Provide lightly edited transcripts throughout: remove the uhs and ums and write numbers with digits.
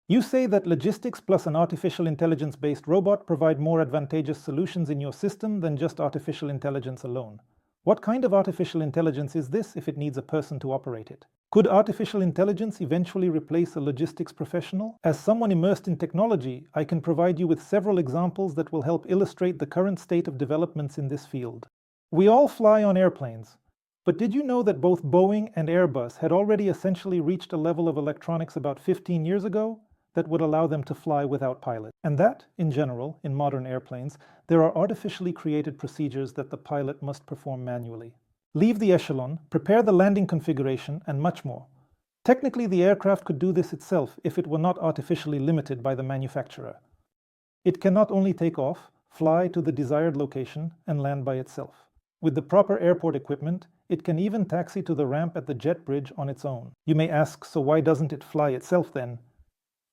You say that logistics plus an artificial intelligence-based robot provide more advantageous solutions in your system than just artificial intelligence alone. What kind of artificial intelligence is this if it needs a person to operate it? Could artificial intelligence eventually replace a logistics professional? As someone immersed in technology, I can provide you with several examples that will help illustrate the current state of developments in this field. We all fly on airplanes, but did you know that both Boeing and Airbus had already essentially reached a level of electronics about 15 years ago that would allow them to fly without pilot? And that, in general, in modern airplanes, there are artificially created procedures that the pilot must perform manually. Leave the echelon, prepare the landing configuration, and much more. Technically, the aircraft could do this itself if it were not artificially limited by the manufacturer. It can not only take off, fly to the desired location, and land by itself. With the proper airport equipment, it can even taxi to the ramp at the jet bridge on its own. You may ask, so why doesn't it fly itself then?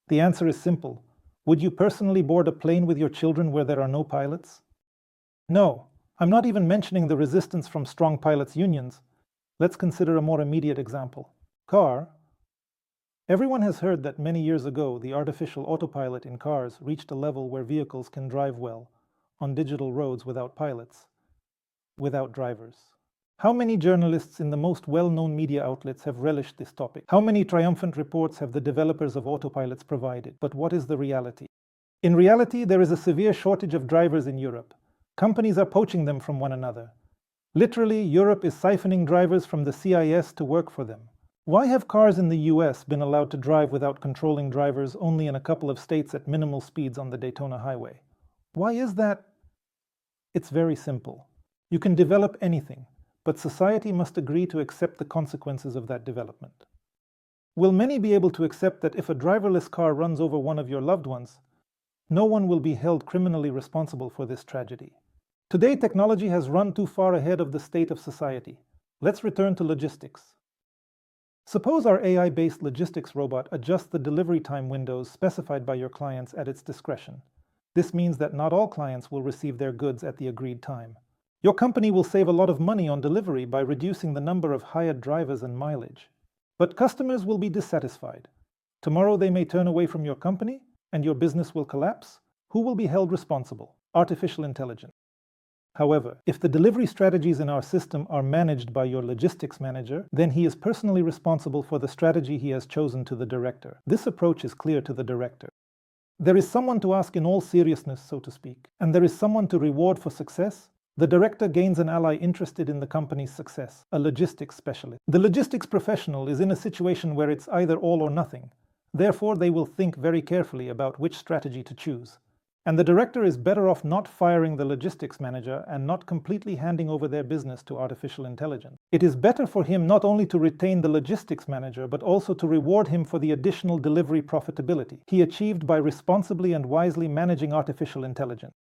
The answer is simple. Would you personally board a plane with your children where there are no pilots? No. I'm not even mentioning the resistance from strong pilots' unions. Let's consider a more immediate example. Car. Everyone has heard that many years ago the artificial autopilot in cars reached a level where vehicles can drive well on digital roads without pilots, without drivers. How many journalists in the most well-known media outlets have relished this topic? How many triumphant reports have the developers of autopilots provided? But what is the reality? In reality, there is a severe shortage of drivers in Europe. Companies are poaching them from one another. Literally, Europe is siphoning drivers from the CIS to work for them. Why have cars in the US been allowed to drive without controlling drivers only in a couple of states at minimal speeds on the Daytona highway? Why is that? It's very simple. You can develop anything, but society must agree to accept the consequences of that development. Will many be able to accept that if a driverless car runs over one of your loved ones, no one will be held criminally responsible for this tragedy? Today, technology has run too far ahead of the state of society. Let's return to logistics. Suppose our AI-based logistics robot adjusts the delivery time windows specified by your clients at its discretion. This means that not all clients will receive their goods at the agreed time. Your company will save a lot of money on delivery by reducing the number of hired drivers and mileage. But customers will be dissatisfied. Tomorrow they may turn away from your company, and your business will collapse. Who will be held responsible? Artificial intelligence. However, if the delivery strategies in our system are managed by your logistics manager, then he is personally responsible for the strategy he has chosen to the director. This approach is clear to the director. There is someone to ask in all seriousness, so to speak, and there is someone to reward for success. The director gains an ally interested in the company's success, a logistics specialist. The logistics professional is in a situation where it's either all or nothing. Therefore, they will think very carefully about which strategy to choose. And the director is better off not firing the logistics manager and not completely handing over their business to artificial intelligence. It is better for him not only to retain the logistics manager, but also to reward him for the additional delivery profitability he achieved by responsibly and wisely managing artificial intelligence.